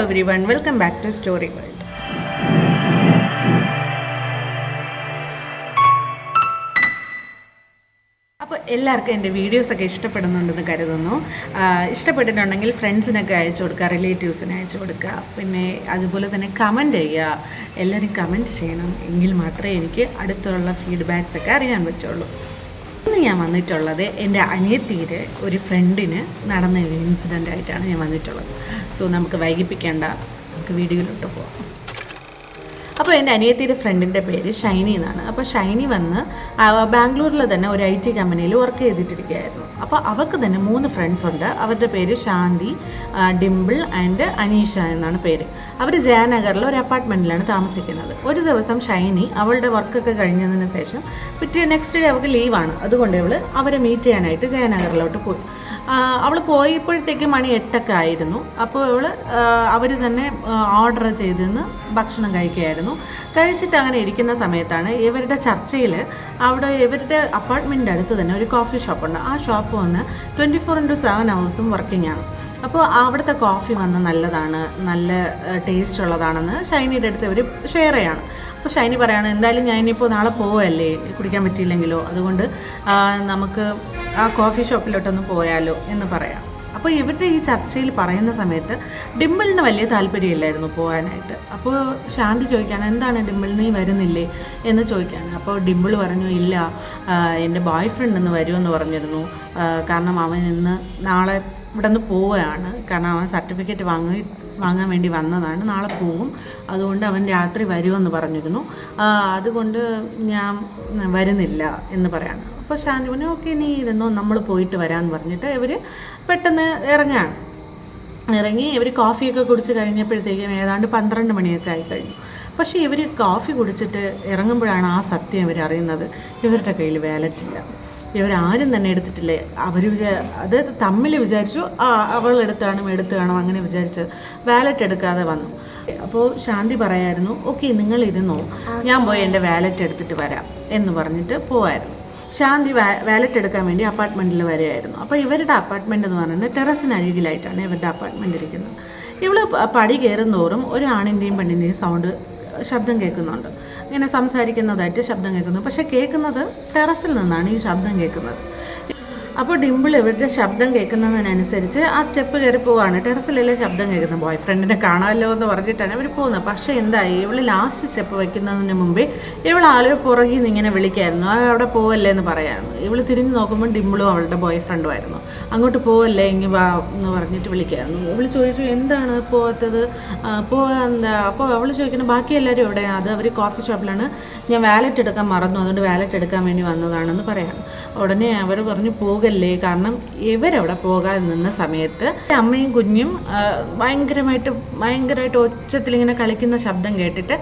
everyone, welcome back to Story World. അപ്പോൾ എല്ലാവർക്കും എൻ്റെ വീഡിയോസൊക്കെ ഇഷ്ടപ്പെടുന്നുണ്ടെന്ന് കരുതുന്നു. ഇഷ്ടപ്പെട്ടിട്ടുണ്ടെങ്കിൽ ഫ്രണ്ട്സിനൊക്കെ അയച്ചു കൊടുക്കുക, റിലേറ്റീവ്സിന് അയച്ചു കൊടുക്കുക. പിന്നെ അതുപോലെ തന്നെ കമൻറ്റ് ചെയ്യുക. എല്ലാവരും കമൻറ്റ് ചെയ്യണം, എങ്കിൽ മാത്രമേ എനിക്ക് അടുത്തുള്ള ഫീഡ്ബാക്സൊക്കെ അറിയാൻ പറ്റുള്ളൂ. ഇന്ന് ഞാൻ വന്നിട്ടുള്ളത് എൻ്റെ അനിയത്തിയുടെ ഒരു ഫ്രണ്ടിന് നടന്ന ഒരു ഇൻസിഡൻ്റ് ആയിട്ടാണ് ഞാൻ വന്നിട്ടുള്ളത്. സോ നമുക്ക് വൈകിപ്പിക്കേണ്ട, നമുക്ക് വീഡിയോയിലോട്ട് പോകാം. അപ്പോൾ എൻ്റെ അനിയത്തിയുടെ ഫ്രണ്ടിൻ്റെ പേര് ഷൈനി എന്നാണ്. അപ്പോൾ ഷൈനി വന്ന് ബാംഗ്ലൂരിൽ തന്നെ ഒരു IT കമ്പനിയിൽ വർക്ക് ചെയ്തിട്ടിരിക്കുകയായിരുന്നു. അപ്പോൾ അവർക്ക് തന്നെ 3 ഫ്രണ്ട്സ് ഉണ്ട്. അവരുടെ പേര് ശാന്തി, ഡിംപിൾ ആൻഡ് അനീഷ എന്നാണ് പേര്. അവർ ജയനഗറിൽ ഒരു അപ്പാർട്ട്മെൻറ്റിലാണ് താമസിക്കുന്നത്. ഒരു ദിവസം ഷൈനി അവളുടെ വർക്കൊക്കെ കഴിഞ്ഞതിന് ശേഷം നെക്സ്റ്റ് ഡേ അവൾക്ക് ലീവാണ്. അതുകൊണ്ട് അവരെ മീറ്റ് ചെയ്യാനായിട്ട് ജയനഗറിലോട്ട് പോയി. അവൾ പോയപ്പോഴത്തേക്ക് മണി 8 ആയിരുന്നു. അപ്പോൾ അവർ തന്നെ ഓർഡർ ചെയ്തിരുന്ന് ഭക്ഷണം കഴിക്കുകയായിരുന്നു. കഴിച്ചിട്ട് അങ്ങനെ ഇരിക്കുന്ന സമയത്താണ് ഇവരുടെ ചർച്ചയിൽ അവിടെ ഇവരുടെ അപ്പാർട്ട്മെൻറ്റിൻ്റെ അടുത്ത് തന്നെ ഒരു കോഫി ഷോപ്പുണ്ട്. ആ ഷോപ്പ് വന്ന് 24/7 അവേഴ്സും വർക്കിംഗ് ആണ്. അപ്പോൾ അവിടുത്തെ കോഫി വന്ന് നല്ലതാണ്, നല്ല ടേസ്റ്റ് ഉള്ളതാണെന്ന് ഷൈനിയുടെ അടുത്ത് ഇവർ ഷെയർ ചെയ്യാണ്. അപ്പോൾ ഷൈനി പറയാണ്, എന്തായാലും ഞാനിപ്പോൾ നാളെ പോവല്ലേ, കുടിക്കാൻ പറ്റിയില്ലെങ്കിലോ, അതുകൊണ്ട് നമുക്ക് ആ കോഫി ഷോപ്പിലോട്ടൊന്ന് പോയാലോ എന്ന് പറയാം. അപ്പോൾ ഇവരുടെ ഈ ചർച്ചയിൽ പറയുന്ന സമയത്ത് ഡിംപിളിന് വലിയ താല്പര്യമില്ലായിരുന്നു പോകാനായിട്ട്. അപ്പോൾ ശാന്തി ചോദിക്കുകയാണ്, എന്താണ് ഡിംപിൾ, നീ വരുന്നില്ലേ എന്ന് ചോദിക്കുകയാണ്. അപ്പോൾ ഡിംപിൾ പറഞ്ഞു, ഇല്ല, എൻ്റെ ബോയ് ഫ്രണ്ട് ഇന്ന് വരുമെന്ന് പറഞ്ഞിരുന്നു. കാരണം അവൻ നാളെ ഇവിടെ നിന്ന് പോവുകയാണ്. കാരണം അവൻ സർട്ടിഫിക്കറ്റ് വാങ്ങാൻ വേണ്ടി വന്നതാണ്, നാളെ പോവും. അതുകൊണ്ട് അവൻ രാത്രി വരുമെന്ന് പറഞ്ഞിരുന്നു. അതുകൊണ്ട് ഞാൻ വരുന്നില്ല എന്ന് പറയാണ്. അപ്പോൾ ശാന്തി പറഞ്ഞു, ഓക്കെ, നീ ഇരുന്നോ, നമ്മൾ പോയിട്ട് വരാമെന്ന് പറഞ്ഞിട്ട് ഇവർ പെട്ടെന്ന് ഇറങ്ങി ഇവർ കോഫിയൊക്കെ കുടിച്ച് കഴിഞ്ഞപ്പോഴത്തേക്കും ഏതാണ്ട് 12 മണിയൊക്കെ ആയിക്കഴിഞ്ഞു. പക്ഷേ ഇവർ കോഫി കുടിച്ചിട്ട് ഇറങ്ങുമ്പോഴാണ് ആ സത്യം ഇവർ അറിയുന്നത്. ഇവരുടെ കയ്യിൽ വാലറ്റില്ല. ഇവരാരും തന്നെ എടുത്തിട്ടില്ലേ. അത് തമ്മിൽ വിചാരിച്ചു അവൾ എടുത്ത് കാണും അങ്ങനെ വിചാരിച്ചത്. വാലറ്റ് എടുക്കാതെ വന്നു. അപ്പോൾ ശാന്തി പറയായിരുന്നു, ഓക്കെ, നിങ്ങളിരുന്നോ, ഞാൻ പോയി എൻ്റെ വാലറ്റ് എടുത്തിട്ട് വരാം എന്ന് പറഞ്ഞിട്ട് പോവായിരുന്നു. ശാന്തി വാലറ്റ് എടുക്കാൻ വേണ്ടി അപ്പാർട്ട്മെൻറ്റിൽ വരികയായിരുന്നു. അപ്പോൾ ഇവരുടെ അപ്പാർട്ട്മെൻറ്റ് എന്ന് പറയുന്നത് ടെറസിനരികിലായിട്ടാണ് ഇവരുടെ അപ്പാർട്ട്മെൻറ്റ് ഇരിക്കുന്നത്. ഇവൾ പടി കയറുന്നതോറും ഒരു ആണിൻ്റെയും പെണ്ണിൻ്റെയും ശബ്ദം കേൾക്കുന്നുണ്ട്. ഇങ്ങനെ സംസാരിക്കുന്നതായിട്ട് ശബ്ദം കേൾക്കുന്നു. പക്ഷേ കേൾക്കുന്നത് ടെറസിൽ നിന്നാണ് ഈ ശബ്ദം കേൾക്കുന്നത്. അപ്പോൾ ഡിംപിൾ ഇവരുടെ ശബ്ദം കേൾക്കുന്നതിനനുസരിച്ച് ആ സ്റ്റെപ്പ് കയറി പോവാണ്. ടെറസിലല്ലേ ശബ്ദം കേൾക്കുന്നത്, ബോയ് ഫ്രണ്ടിനെ കാണാമല്ലോ എന്ന് പറഞ്ഞിട്ടാണ് ഇവർ പോകുന്നത്. പക്ഷേ എന്തായി, ഇവൾ ലാസ്റ്റ് സ്റ്റെപ്പ് വയ്ക്കുന്നതിന് മുമ്പേ ആളുകൾ പുറകിൽ നിന്ന് ഇങ്ങനെ വിളിക്കായിരുന്നു, അവിടെ പോവല്ലേ എന്ന് പറയാമായിരുന്നു. ഇവൾ തിരിഞ്ഞ് നോക്കുമ്പോൾ ഡിംപിളും അവളുടെ ബോയ് ഫ്രണ്ടും ആയിരുന്നു. അങ്ങോട്ട് പോവല്ലേ, ഇങ്ങ് വാ എന്ന് പറഞ്ഞിട്ട് വിളിക്കായിരുന്നു. ഇവൾ ചോദിച്ചു, എന്താണ് പോകാത്തത്, എന്താ? അപ്പോൾ അവൾ ചോദിക്കുന്നത്, ബാക്കി എല്ലാവരും എവിടെ? അത് അവർ കോഫി ഷോപ്പിലാണ്, ഞാൻ വാലറ്റ് എടുക്കാൻ മറന്നു, അതുകൊണ്ട് വാലറ്റ് എടുക്കാൻ വേണ്ടി വന്നതാണെന്ന് പറയാം. ഉടനെ അവർ പറഞ്ഞു, പോകല്ലേ, കാരണം ഇവരവിടെ പോകാൻ നിന്ന സമയത്ത് അമ്മയും കുഞ്ഞും ഭയങ്കരമായിട്ട് ഒച്ചത്തിലിങ്ങനെ കളിക്കുന്ന ശബ്ദം കേട്ടിട്ട്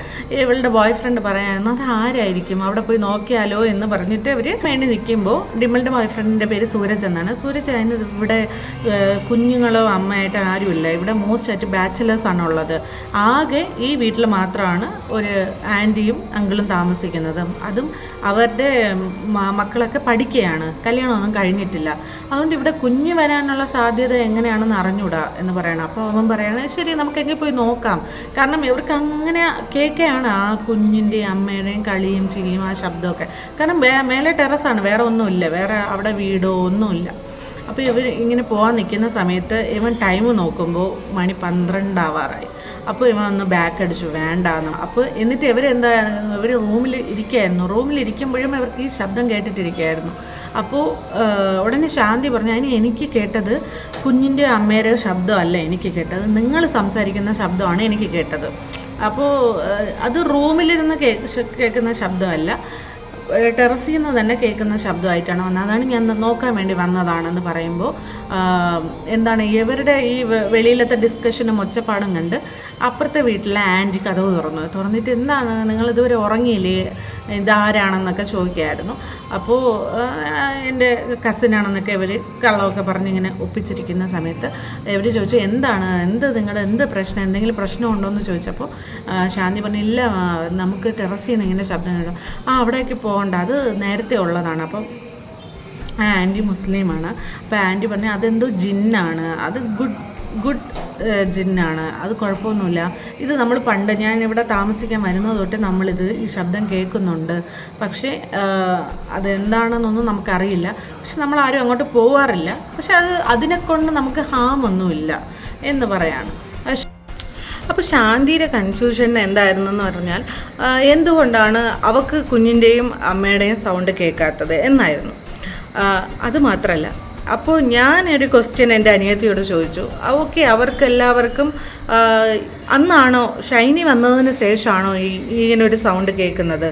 ഇവളുടെ ബോയ് ഫ്രണ്ട് പറയായിരുന്നു, അത് ആരായിരിക്കും, അവിടെ പോയി നോക്കിയാലോ എന്ന് പറഞ്ഞിട്ട് ഇവർ വേണ്ടി നിൽക്കുമ്പോൾ ഡിംപിളിൻ്റെ ബോയ് ഫ്രണ്ടിൻ്റെ പേര് സൂരജ് എന്നാണ്. സൂരജ് അതിന് ഇവിടെ കുഞ്ഞുങ്ങളോ അമ്മയായിട്ട് ആരുമില്ല, ഇവിടെ മോസ്റ്റായിട്ട് ബാച്ചിലേഴ്സാണ് ഉള്ളത്. ആകെ ഈ വീട്ടിൽ മാത്രമാണ് ഒരു ആൻറ്റിയും അങ്കിളും താമസിക്കുന്നത്. അതും അവരുടെ മക്കളൊക്കെ പഠിക്കുകയാണ്, കല്യാണമൊന്നും കഴിഞ്ഞിട്ടില്ല. അതുകൊണ്ട് ഇവിടെ കുഞ്ഞ് വരാനുള്ള സാധ്യത എങ്ങനെയാണെന്ന് അറിഞ്ഞൂടാ എന്ന് പറയണം. അപ്പോൾ അവൻ പറയണത്, ശരി, നമുക്ക് എങ്ങനെ പോയി നോക്കാം. കാരണം ഇവർക്ക് അങ്ങനെ കേൾക്കുകയാണ് ആ കുഞ്ഞിൻ്റെയും അമ്മയുടെയും കളിയും ചിരിയും ആ ശബ്ദമൊക്കെ. കാരണം മേലെ ടെറസാണ്, വേറെ ഒന്നുമില്ല, വേറെ അവിടെ വീടോ ഒന്നുമില്ല. അപ്പോൾ ഇവർ ഇങ്ങനെ പോകാൻ നിൽക്കുന്ന സമയത്ത് ഇവൻ ടൈം നോക്കുമ്പോൾ മണി 12 ആവാറായി. അപ്പോൾ ഇവൻ ഒന്ന് ബാക്ക് അടിച്ചു, വേണ്ടാന്ന്. അപ്പോൾ എന്നിട്ട് ഇവർ റൂമിൽ ഇരിക്കുകയായിരുന്നു. റൂമിലിരിക്കുമ്പോഴും ഇവർക്ക് ഈ ശബ്ദം കേട്ടിട്ടിരിക്കുകയായിരുന്നു. അപ്പോൾ ഉടനെ ശാന്തി പറഞ്ഞു, എനിക്ക് കേട്ടത് കുഞ്ഞിൻ്റെ അമ്മയുടെ ശബ്ദമല്ല എനിക്ക് കേട്ടത്, നിങ്ങൾ സംസാരിക്കുന്ന ശബ്ദമാണ് എനിക്ക് കേട്ടത്. അപ്പോൾ അത് റൂമിലിരുന്ന് കേൾക്കുന്ന ശബ്ദമല്ല, ടെറസിൽ നിന്ന് തന്നെ കേൾക്കുന്ന ശബ്ദമായിട്ടാണ് വന്നത്, അതാണ് ഞാൻ നോക്കാൻ വേണ്ടി വന്നതാണെന്ന് പറയുമ്പോൾ എന്താണ് ഇവരുടെ ഈ വെളിയിലത്തെ ഡിസ്കഷനും ഒച്ചപ്പാടും കണ്ട് അപ്പുറത്തെ വീട്ടിലെ ആൻറ്റി കഥവ് തുറന്നിട്ട്, എന്താണ് നിങ്ങളിതുവരെ ഉറങ്ങിയില്ലേ, ഇതാരാണെന്നൊക്കെ ചോദിക്കുമായിരുന്നു. അപ്പോൾ എൻ്റെ കസിനാണെന്നൊക്കെ ഇവർ കള്ളമൊക്കെ പറഞ്ഞിങ്ങനെ ഒപ്പിച്ചിരിക്കുന്ന സമയത്ത് ഇവർ ചോദിച്ചു, എന്ത് പ്രശ്നം, എന്തെങ്കിലും പ്രശ്നമുണ്ടോ എന്ന് ചോദിച്ചപ്പോൾ ശാന്തി പറഞ്ഞു, ഇല്ല, നമുക്ക് ടെറസിൽ നിന്ന് ഇങ്ങനെ ശബ്ദം കേട്ടോ, അവിടേക്ക് പോകണ്ട, അത് നേരത്തെ ഉള്ളതാണ്. അപ്പം ആൻറ്റി മുസ്ലിമാണ്. അപ്പോൾ ആൻറ്റി പറഞ്ഞു, അതെന്തോ ജിന്നാണ്, അത് ഗുഡ് ജിന്നാണ്, അത് കുഴപ്പമൊന്നുമില്ല. ഇത് നമ്മൾ പണ്ട് ഞാൻ ഇവിടെ താമസിക്കാൻ വരുന്നത് തൊട്ട് നമ്മളിത് ഈ ശബ്ദം കേൾക്കുന്നുണ്ട്. പക്ഷേ അതെന്താണെന്നൊന്നും നമുക്കറിയില്ല. പക്ഷെ നമ്മളാരും അങ്ങോട്ട് പോവാറില്ല. പക്ഷെ അതിനെക്കൊണ്ട് നമുക്ക് ഹാമൊന്നുമില്ല എന്ന് പറയാണ്. അപ്പോൾ ശാന്തിയുടെ കൺഫ്യൂഷൻ എന്തായിരുന്നെന്ന് പറഞ്ഞാൽ എന്തുകൊണ്ടാണ് അവൾക്ക് കുഞ്ഞിൻ്റെയും അമ്മയുടെയും സൗണ്ട് കേൾക്കാത്തത് എന്നായിരുന്നു. അതുമാത്രമല്ല, അപ്പോൾ ഞാനൊരു ക്വസ്റ്റ്യൻ എൻ്റെ അനിയത്തിയോട് ചോദിച്ചു. ഓക്കെ, അവർക്കെല്ലാവർക്കും അന്നാണോ ഷൈനി വന്നതിന് ശേഷമാണോ ഇങ്ങനൊരു സൗണ്ട് കേൾക്കുന്നത്?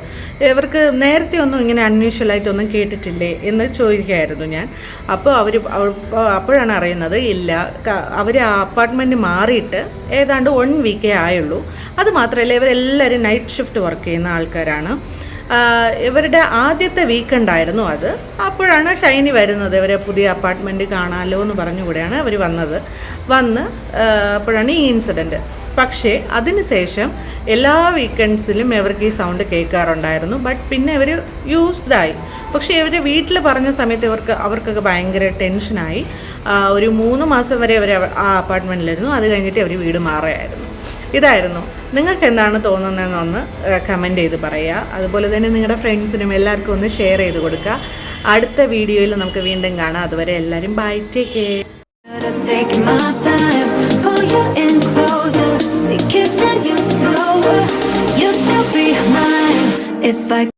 ഇവർക്ക് നേരത്തെ ഒന്നും ഇങ്ങനെ അൺയൂഷ്വലായിട്ടൊന്നും കേട്ടിട്ടില്ലേ എന്ന് ചോദിക്കുകയായിരുന്നു ഞാൻ. അപ്പോൾ അപ്പോഴാണ് അറിയുന്നത്, ഇല്ല, അവർ ആ അപ്പാർട്ട്മെൻറ്റ് മാറിയിട്ട് ഏതാണ്ട് 1 വീക്കേ ആയുള്ളൂ. അതുമാത്രമല്ല, ഇവരെല്ലാവരും നൈറ്റ് ഷിഫ്റ്റ് വർക്ക് ചെയ്യുന്ന ആൾക്കാരാണ്. ഇവരുടെ ആദ്യത്തെ വീക്കെൻഡായിരുന്നു അത്. അപ്പോഴാണ് ഷൈനി വരുന്നത്. ഇവരെ പുതിയ അപ്പാർട്ട്മെൻറ്റ് കാണാമല്ലോ എന്ന് പറഞ്ഞുകൂടെയാണ് അവർ വന്ന് അപ്പോഴാണ് ഈ ഇൻസിഡൻറ്റ്. പക്ഷേ അതിനുശേഷം എല്ലാ വീക്കെൻഡ്സിലും ഇവർക്ക് ഈ സൗണ്ട് കേൾക്കാറുണ്ടായിരുന്നു. ബട്ട് പിന്നെ ഇവർ യൂസ്ഡായി. പക്ഷേ ഇവർ വീട്ടിൽ പറഞ്ഞ സമയത്ത് അവർക്കൊക്കെ ഭയങ്കര ടെൻഷനായി. ഒരു 3 മാസം വരെ അവർ ആ അപ്പാർട്ട്മെൻറ്റിലായിരുന്നു. അത് കഴിഞ്ഞിട്ട് അവർ വീട് മാറുകയായിരുന്നു. ഇതായിരുന്നു. നിങ്ങൾക്ക് എന്താണ് തോന്നുന്നതെന്നൊന്ന് കമൻറ്റ് ചെയ്ത് പറയുക. അതുപോലെ തന്നെ നിങ്ങളുടെ ഫ്രണ്ട്സിനും എല്ലാവർക്കും ഒന്ന് ഷെയർ ചെയ്ത് കൊടുക്കുക. അടുത്ത വീഡിയോയിൽ നമുക്ക് വീണ്ടും കാണാം. അതുവരെ എല്ലാവരും ബൈ, ടേക്ക് കെയർ.